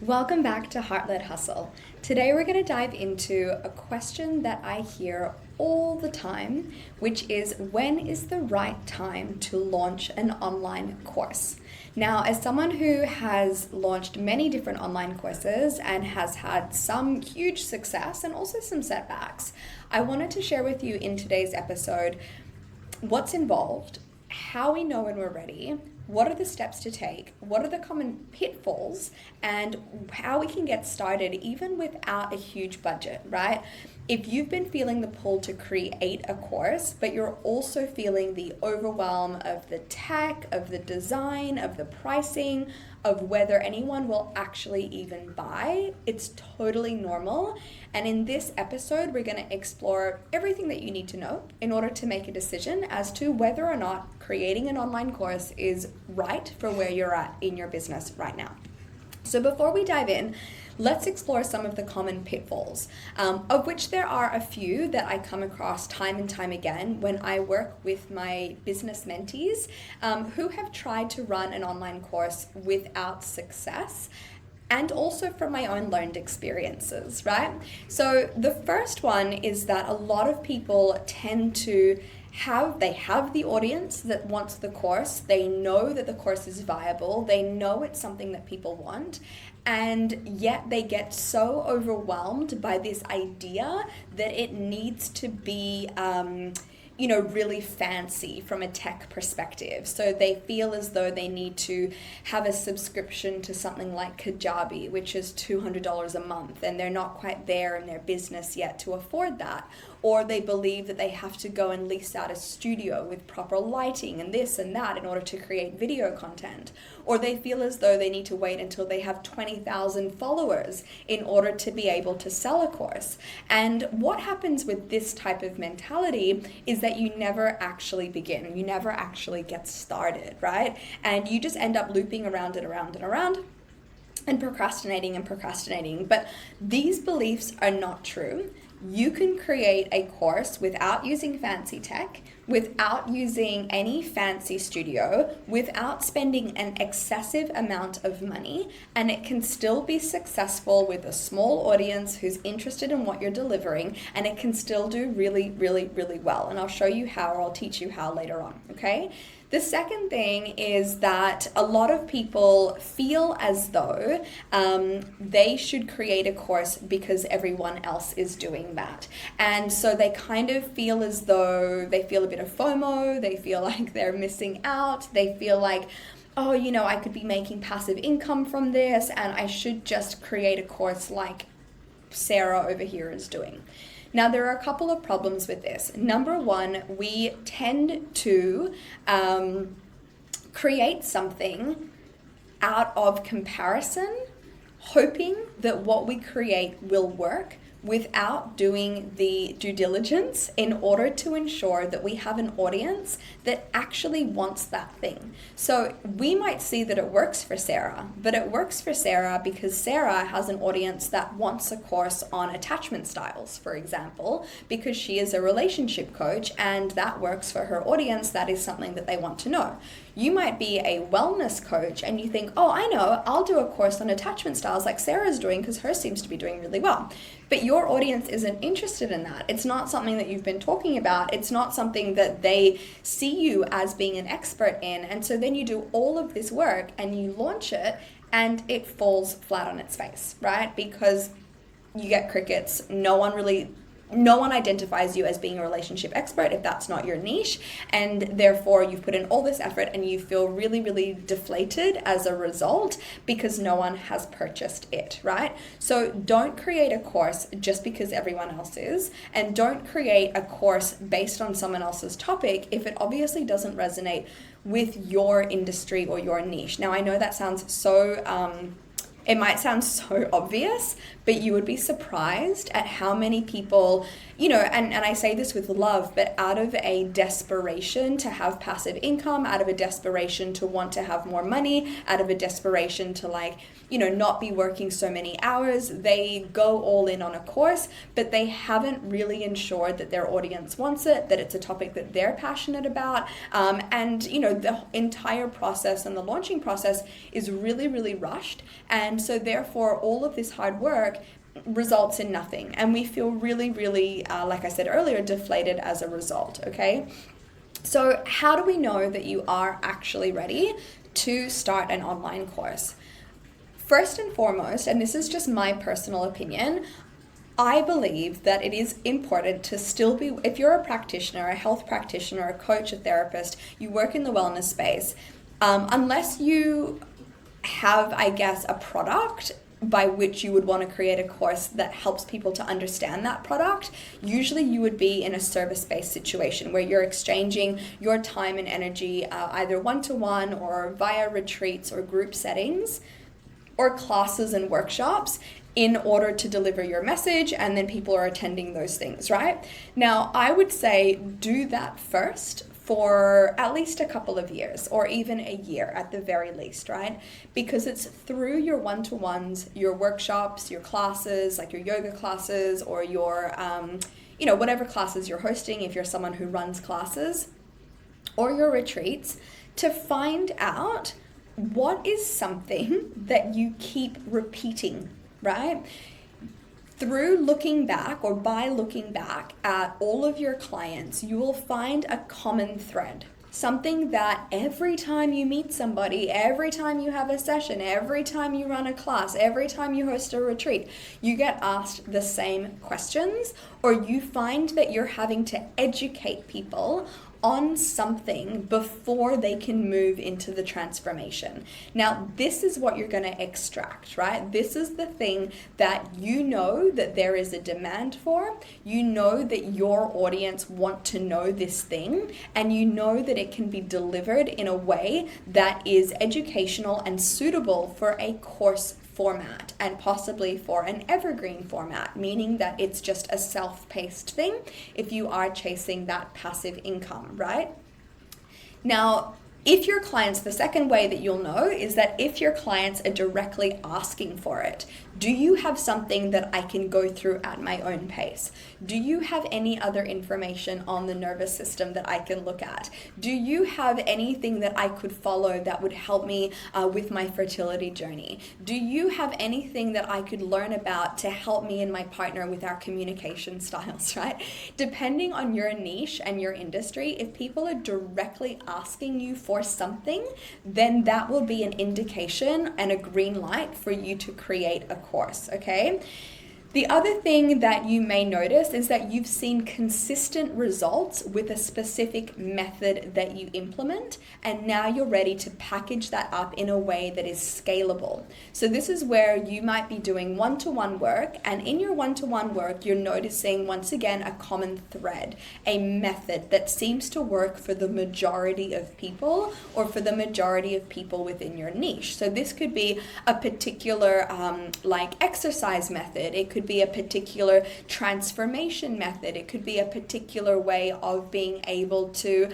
Welcome back to Heart-Led Hustle. Today we're going to dive into a question that I hear all the time, which is, when is the right time to launch an online course? Now, as someone who has launched many different online courses and has had some huge success and also some setbacks, I wanted to share with you in today's episode what's involved, how we know when we're ready, what are the steps to take, what are the common pitfalls, and how we can get started even without a huge budget, right? If you've been feeling the pull to create a course, but you're also feeling the overwhelm of the tech, of the design, of the pricing, of whether anyone will actually even buy, it's totally normal. And in this episode, we're going to explore everything that you need to know in order to make a decision as to whether or not creating an online course is right for where you're at in your business right now. So before we dive in, let's explore some of the common pitfalls, of which there are a few that I come across time and time again when I work with my business mentees who have tried to run an online course without success, and also from my own learned experiences, right? So the first one is that a lot of people tend to have the audience that wants the course. They know that the course is viable. They know it's something that people want. And yet they get so overwhelmed by this idea that it needs to be, really fancy from a tech perspective. So they feel as though they need to have a subscription to something like Kajabi, which is $200 a month, and they're not quite there in their business yet to afford that. Or they believe that they have to go and lease out a studio with proper lighting and this and that in order to create video content. Or they feel as though they need to wait until they have 20,000 followers in order to be able to sell a course. And what happens with this type of mentality is that you never actually begin. You never actually get started, right? And you just end up looping around and around and around, and procrastinating. But these beliefs are not true. You can create a course without using fancy tech, without using any fancy studio, without spending an excessive amount of money, and it can still be successful with a small audience who's interested in what you're delivering, and it can still do really, really, really well. And I'll show you how, or I'll teach you how later on, okay? The second thing is that a lot of people feel as though they should create a course because everyone else is doing that. And so they kind of feel as though they feel a bit of FOMO, they feel like they're missing out, they feel like, oh, I could be making passive income from this, and I should just create a course like Sarah over here is doing. Now, there are a couple of problems with this. Number one, we tend to create something out of comparison, hoping that what we create will work, without doing the due diligence in order to ensure that we have an audience that actually wants that thing. So we might see that it works for Sarah, but it works for Sarah because Sarah has an audience that wants a course on attachment styles, for example, because she is a relationship coach and that works for her audience. That is something that they want to know. You might be a wellness coach and you think, oh, I know, I'll do a course on attachment styles like Sarah's doing because hers seems to be doing really well. But your audience isn't interested in that. It's not something that you've been talking about. It's not something that they see you as being an expert in. And so then you do all of this work and you launch it and it falls flat on its face, right? Because you get crickets. No one identifies you as being a relationship expert if that's not your niche, and therefore you've put in all this effort and you feel really, really deflated as a result because no one has purchased it, right? So don't create a course just because everyone else is, and don't create a course based on someone else's topic if it obviously doesn't resonate with your industry or your niche. Now, I know that sounds so it might sound so obvious, but you would be surprised at how many people, and I say this with love, but out of a desperation to have passive income, out of a desperation to want to have more money, out of a desperation to not be working so many hours, they go all in on a course, but they haven't really ensured that their audience wants it, that it's a topic that they're passionate about, and the entire process and the launching process is really, really rushed, and And so therefore, all of this hard work results in nothing. And we feel really, really, like I said earlier, deflated as a result, okay? So how do we know that you are actually ready to start an online course? First and foremost, and this is just my personal opinion, I believe that it is important to still be, if you're a practitioner, a health practitioner, a coach, a therapist, you work in the wellness space, unless you have, I guess, a product by which you would want to create a course that helps people to understand that product, usually you would be in a service-based situation where you're exchanging your time and energy either one-to-one or via retreats or group settings or classes and workshops in order to deliver your message, and then people are attending those things, right? Now, I would say do that first for at least a couple of years or even a year at the very least, right? Because it's through your one-to-ones, your workshops, your classes, like your yoga classes or your, whatever classes you're hosting if you're someone who runs classes, or your retreats, to find out what is something that you keep repeating, right? Through looking back or by looking back at all of your clients, you will find a common thread. Something that every time you meet somebody, every time you have a session, every time you run a class, every time you host a retreat, you get asked the same questions, or you find that you're having to educate people on something before they can move into the transformation. Now, this is what you're going to extract, right? This is the thing that you know that there is a demand for. You know that your audience want to know this thing, and you know that it can be delivered in a way that is educational and suitable for a course format and possibly for an evergreen format, meaning that it's just a self-paced thing if you are chasing that passive income, right? Now, if your clients, the second way that you'll know is that if your clients are directly asking for it, do you have something that I can go through at my own pace? Do you have any other information on the nervous system that I can look at? Do you have anything that I could follow that would help me with my fertility journey? Do you have anything that I could learn about to help me and my partner with our communication styles, right? Depending on your niche and your industry, if people are directly asking you for something, then that will be an indication and a green light for you to create a course, okay? The other thing that you may notice is that you've seen consistent results with a specific method that you implement, and now you're ready to package that up in a way that is scalable. So this is where you might be doing one-to-one work, and in your one-to-one work, you're noticing once again a common thread, a method that seems to work for the majority of people or for the majority of people within your niche. So this could be a particular like exercise method. It could be a particular transformation method. It could be a particular way of being able to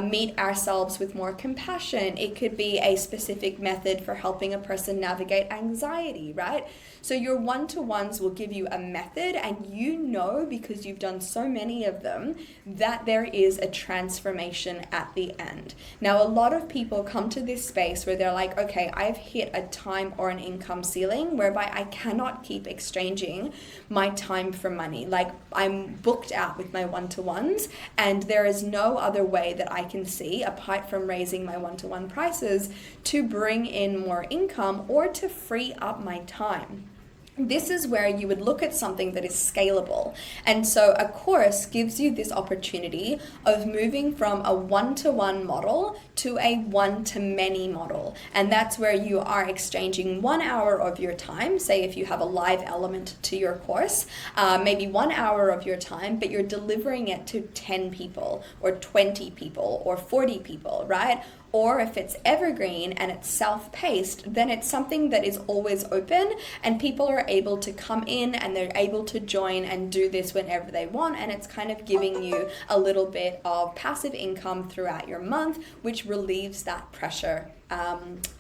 meet ourselves with more compassion. It could be a specific method for helping a person navigate anxiety, right? So your one-to-ones will give you a method, and you know, because you've done so many of them, that there is a transformation at the end. Now, a lot of people come to this space where they're like, okay, I've hit a time or an income ceiling whereby I cannot keep exchanging my time for money. Like, I'm booked out with my one-to-ones, and there is no other way that I can see, apart from raising my one-to-one prices, to bring in more income or to free up my time. This is where you would look at something that is scalable. And so a course gives you this opportunity of moving from a one-to-one model to a one-to-many model. And that's where you are exchanging 1 hour of your time, say if you have a live element to your course, maybe 1 hour of your time, but you're delivering it to 10 people or 20 people or 40 people, right? Or if it's evergreen and it's self-paced, then it's something that is always open, and people are able to come in and they're able to join and do this whenever they want, and it's kind of giving you a little bit of passive income throughout your month, which relieves that pressure,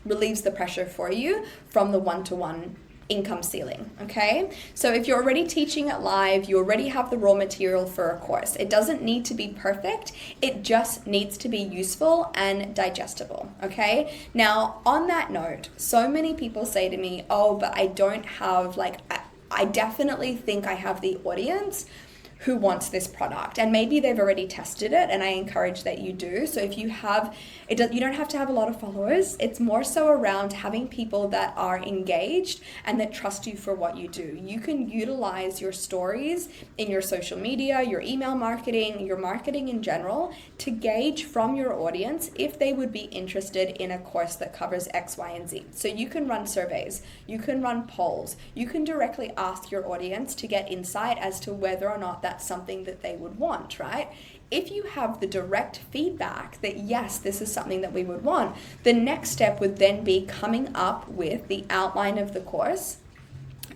relieves the pressure for you from the one-to-one income ceiling, okay? So if you're already teaching it live, you already have the raw material for a course. It doesn't need to be perfect. It just needs to be useful and digestible, okay? Now, on that note, so many people say to me, oh, but I don't have, I definitely think I have the audience who wants this product, and maybe they've already tested it, and I encourage that you do. So if you have you don't have to have a lot of followers. It's more so around having people that are engaged and that trust you for what you do. You can utilize your stories in your social media, your email marketing, your marketing in general, to gauge from your audience if they would be interested in a course that covers X, Y, and Z. So you can run surveys, you can run polls, you can directly ask your audience to get insight as to whether or not that's something that they would want, right? If you have the direct feedback that yes, this is something that we would want, the next step would then be coming up with the outline of the course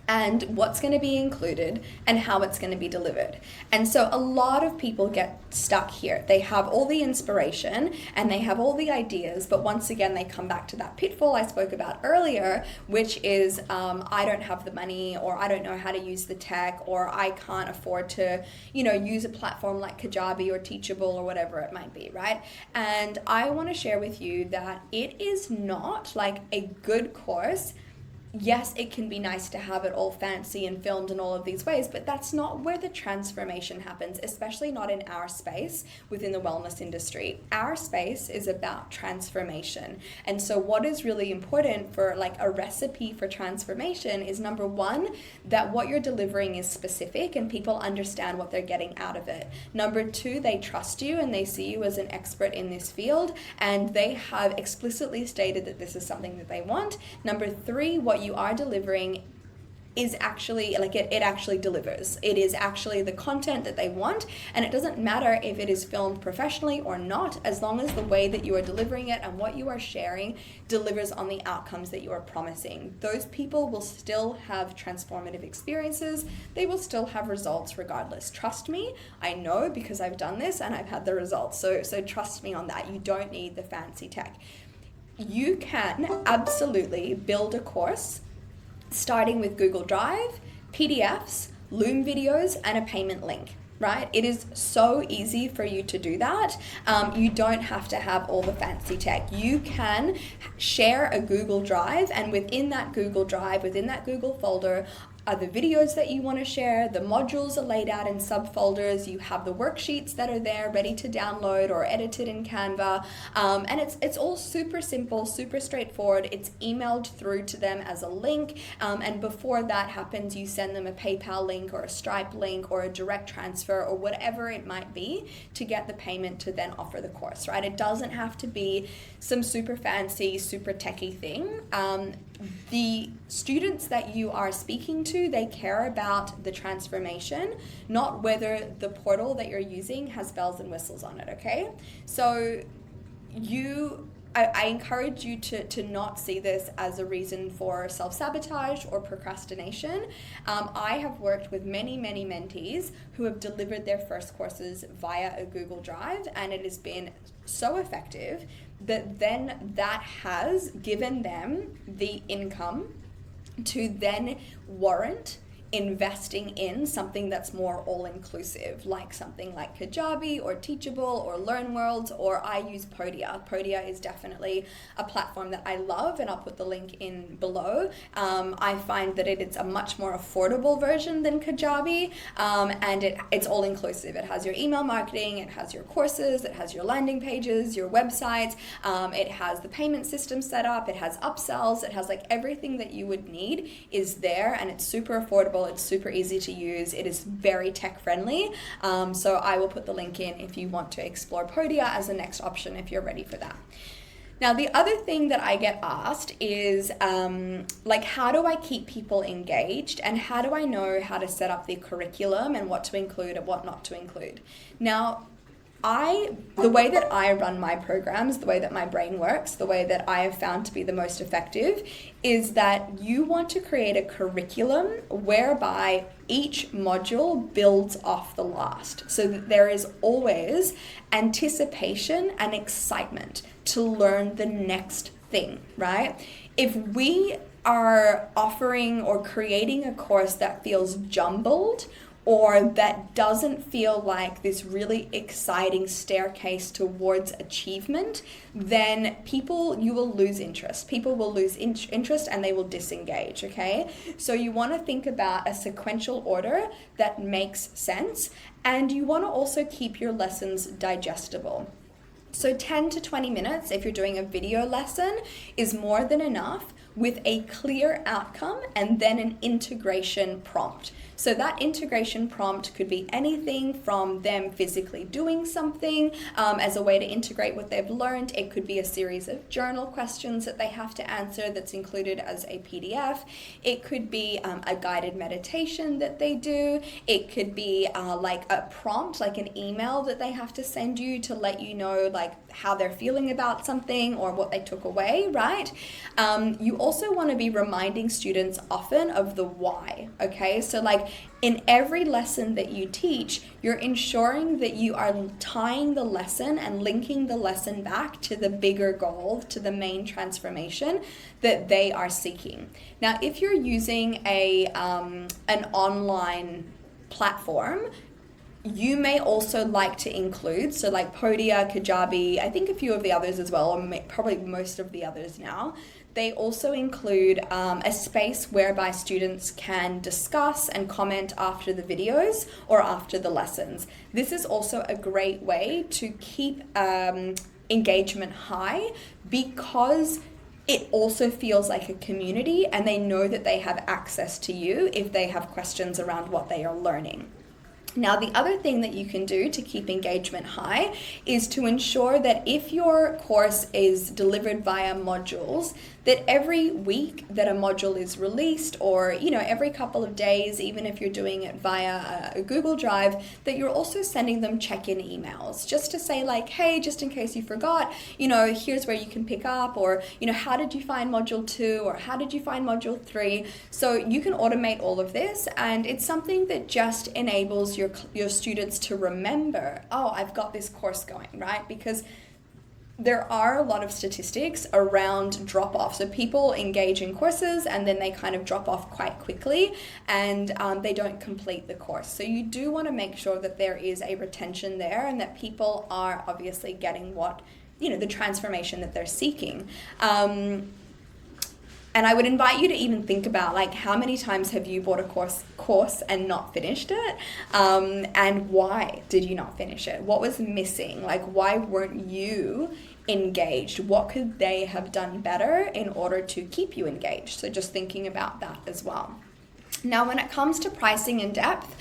and what's going to be included and how it's going to be delivered. And so a lot of people get stuck here. They have all the inspiration and they have all the ideas, but once again, they come back to that pitfall I spoke about earlier, which is I don't have the money, or I don't know how to use the tech, or I can't afford to, use a platform like Kajabi or Teachable or whatever it might be, right? And I want to share with you that it is not like a good course. Yes, it can be nice to have it all fancy and filmed in all of these ways, but that's not where the transformation happens, especially not in our space within the wellness industry. Our space is about transformation. And so what is really important for a recipe for transformation is, number one, that what you're delivering is specific and people understand what they're getting out of it. Number two, they trust you and they see you as an expert in this field, and they have explicitly stated that this is something that they want. Number three, what you are delivering is actually it actually delivers. It is actually the content that they want, and it doesn't matter if it is filmed professionally or not, as long as the way that you are delivering it and what you are sharing delivers on the outcomes that you are promising. Those people will still have transformative experiences. They will still have results regardless. Trust me, I know, because I've done this and I've had the results. So trust me on that. You don't need the fancy tech. You can absolutely build a course starting with Google Drive, PDFs, Loom videos, and a payment link, right? It is so easy for you to do that. You don't have to have all the fancy tech. You can share a Google Drive, and within that Google Drive, within that Google folder, are the videos that you want to share. The modules are laid out in subfolders. You have the worksheets that are there ready to download or edited in Canva. And it's all super simple, super straightforward. It's emailed through to them as a link. And before that happens, you send them a PayPal link or a Stripe link or a direct transfer or whatever it might be to get the payment to then offer the course, right? It doesn't have to be some super fancy, super techie thing. The students that you are speaking to, they care about the transformation, not whether the portal that you're using has bells and whistles on it, okay? So I encourage you to not see this as a reason for self-sabotage or procrastination. I have worked with many, many mentees who have delivered their first courses via a Google Drive, and it has been so effective that then that has given them the income to then warrant investing in something that's more all-inclusive, like something like Kajabi or Teachable or LearnWorlds, or I use Podia. Podia is definitely a platform that I love, and I'll put the link in below. I find that it's a much more affordable version than Kajabi, and it's all-inclusive. It has your email marketing, it has your courses, it has your landing pages, your websites, it has the payment system set up, it has upsells, it has everything that you would need is there, and it's super affordable. It's super easy to use. It is very tech friendly. So I will put the link in if you want to explore Podia as the next option if you're ready for that. Now, the other thing that I get asked is how do I keep people engaged, and how do I know how to set up the curriculum and what to include and what not to include? Now, the way that I run my programs, the way that my brain works, the way that I have found to be the most effective is that you want to create a curriculum whereby each module builds off the last, so that there is always anticipation and excitement to learn the next thing, right? If we are offering or creating a course that feels jumbled, or that doesn't feel like this really exciting staircase towards achievement, then you will lose interest. People will lose interest and they will disengage, okay? So you want to think about a sequential order that makes sense, and you want to also keep your lessons digestible. So 10 to 20 minutes, if you're doing a video lesson, is more than enough, with a clear outcome and then an integration prompt. So that integration prompt could be anything from them physically doing something as a way to integrate what they've learned. It could be a series of journal questions that they have to answer that's included as a PDF. It could be a guided meditation that they do. It could be like a prompt, like an email that they have to send you to let you know like how they're feeling about something or what they took away, right? You also want to be reminding students often of the why, okay? So like in every lesson that you teach, you're ensuring that you are tying the lesson and linking the lesson back to the bigger goal, to the main transformation that they are seeking. Now, if you're using an online platform, you may also like to include, so like Podia, Kajabi, I think a few of the others as well, or probably most of the others now, they also include a space whereby students can discuss and comment after the videos or after the lessons. This is also a great way to keep engagement high, because it also feels like a community and they know that they have access to you if they have questions around what they are learning. Now, the other thing that you can do to keep engagement high is to ensure that if your course is delivered via modules, that every week that a module is released, or every couple of days, even if you're doing it via a Google Drive, that you're also sending them check-in emails just to say like, hey, just in case you forgot, here's where you can pick up, or how did you find module 2, or how did you find module 3? So you can automate all of this, and it's something that just enables your students to remember, oh, I've got this course going, right? Because there are a lot of statistics around drop-off. So people engage in courses and then they kind of drop off quite quickly, and they don't complete the course. So you do want to make sure that there is a retention there, and that people are obviously getting what, the transformation that they're seeking. And I would invite you to even think about like, how many times have you bought a course and not finished it? And why did you not finish it? What was missing? Like, why weren't you engaged? What could they have done better in order to keep you engaged? So just thinking about that as well. Now, when it comes to pricing in depth,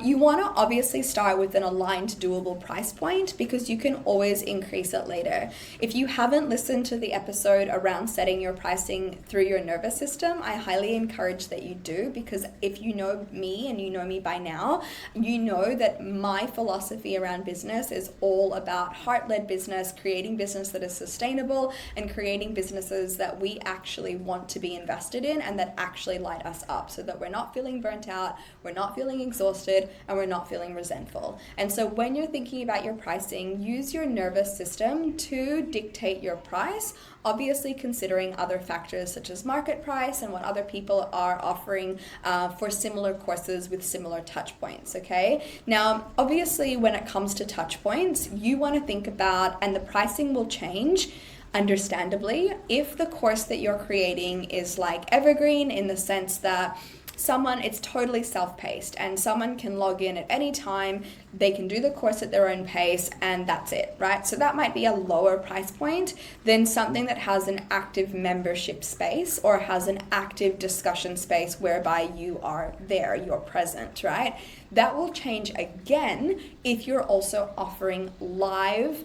you want to obviously start with an aligned, doable price point, because you can always increase it later. If you haven't listened to the episode around setting your pricing through your nervous system, I highly encourage that you do, because if you know me and you know me by now, you know that my philosophy around business is all about heart-led business, creating business that is sustainable, and creating businesses that we actually want to be invested in and that actually light us up, so that we're not feeling burnt out, we're not feeling exhausted, and we're not feeling resentful. And so when you're thinking about your pricing, use your nervous system to dictate your price, obviously considering other factors such as market price and what other people are offering for similar courses with similar touch points, okay? Now, obviously, when it comes to touch points, you want to think about, and the pricing will change, understandably, if the course that you're creating is like evergreen, in the sense that it's totally self-paced and someone can log in at any time, they can do the course at their own pace, and that's it, right? So that might be a lower price point than something that has an active membership space or has an active discussion space whereby you are there, you're present, right? That will change again if you're also offering live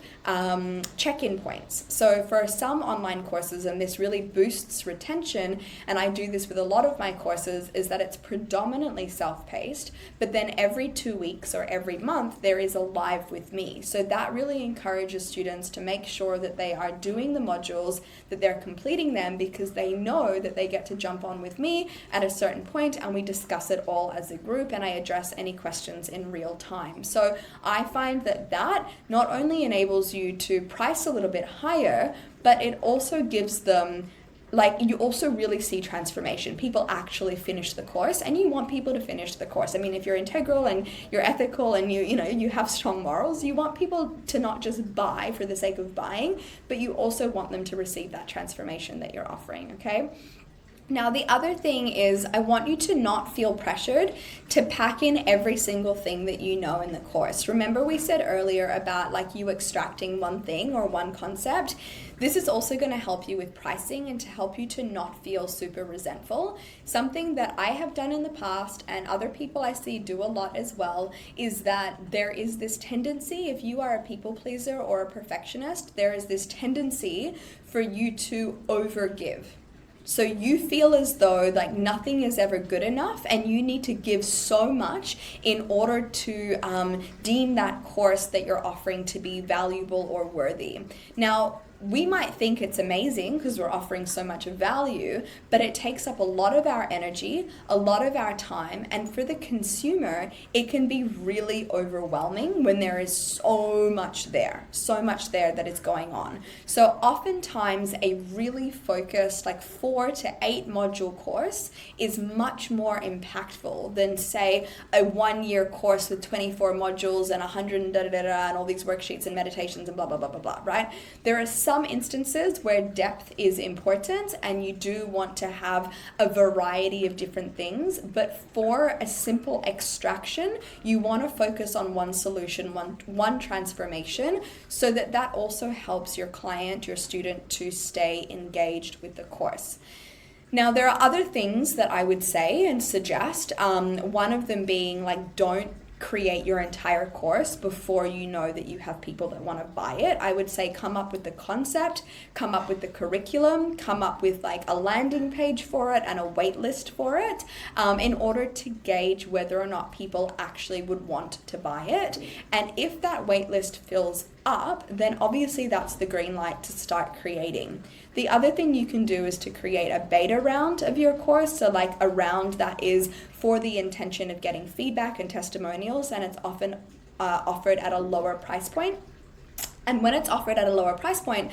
check-in points. So for some online courses, and this really boosts retention, and I do this with a lot of my courses, is that it's predominantly self-paced, but then every 2 weeks or every month, there is a live with me. So that really encourages students to make sure that they are doing the modules, that they're completing them, because they know that they get to jump on with me at a certain point and we discuss it all as a group, and I address any questions in real time. So I find that not only enables you to price a little bit higher, but it also gives them like you also really see transformation. People actually finish the course, and you want people to finish the course. I mean, if you're integral and you're ethical and you have strong morals, you want people to not just buy for the sake of buying, but you also want them to receive that transformation that you're offering, okay? Now, the other thing is I want you to not feel pressured to pack in every single thing that you know in the course. Remember we said earlier about like you extracting one thing or one concept. This is also going to help you with pricing and to help you to not feel super resentful. Something that I have done in the past and other people I see do a lot as well is that there is this tendency, if you are a people pleaser or a perfectionist, there is this tendency for you to overgive. So you feel as though like nothing is ever good enough and you need to give so much in order to deem that course that you're offering to be valuable or worthy. Now, we might think it's amazing because we're offering so much value, but it takes up a lot of our energy, a lot of our time, and for the consumer, it can be really overwhelming when there is so much there that is going on. So oftentimes a really focused like 4 to 8 module course is much more impactful than say a 1-year course with 24 modules and 100 and all these worksheets and meditations and blah, blah, blah, blah, blah, right? There are some instances where depth is important and you do want to have a variety of different things, but for a simple extraction, you want to focus on one solution, one transformation, so that also helps your client, your student to stay engaged with the course. Now, there are other things that I would say and suggest, one of them being like don't create your entire course before you know that you have people that want to buy it. I would say come up with the concept, come up with the curriculum, come up with like a landing page for it and a wait list for it in order to gauge whether or not people actually would want to buy it. And if that wait list fills up, then obviously that's the green light to start creating. The other thing you can do is to create a beta round of your course, so like a round that is for the intention of getting feedback and testimonials, and it's often offered at a lower price point. And when it's offered at a lower price point,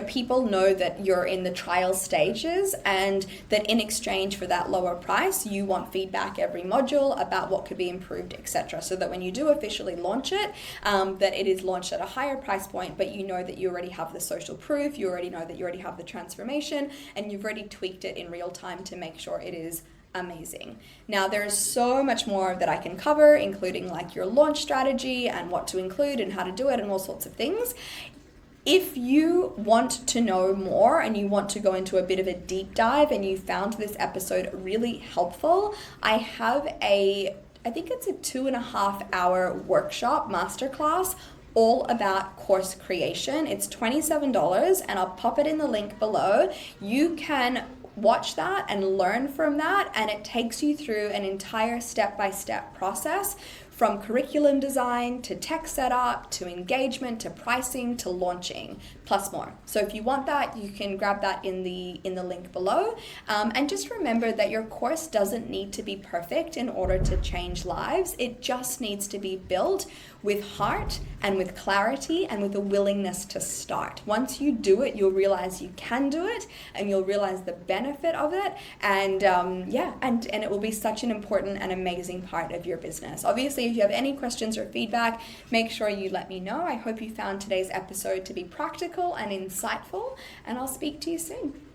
people know that you're in the trial stages and that in exchange for that lower price, you want feedback every module about what could be improved, etc. So that when you do officially launch it, that it is launched at a higher price point, but you know that you already have the social proof, you already know that you already have the transformation, and you've already tweaked it in real time to make sure it is amazing. Now, there's so much more that I can cover, including like your launch strategy and what to include and how to do it and all sorts of things. If you want to know more and you want to go into a bit of a deep dive and you found this episode really helpful, I have I think it's a 2.5 hour workshop masterclass all about course creation. It's $27 and I'll pop it in the link below. You can watch that and learn from that, and it takes you through an entire step-by-step process from curriculum design to tech setup to engagement to pricing to launching plus more. So if you want that, you can grab that in the link below, and just remember that your course doesn't need to be perfect in order to change lives. It just needs to be built with heart and with clarity and with a willingness to start. Once you do it, you'll realize you can do it and you'll realize the benefit of it, and and it will be such an important and amazing part of your business. Obviously, if you have any questions or feedback, make sure you let me know. I hope you found today's episode to be practical and insightful, and I'll speak to you soon.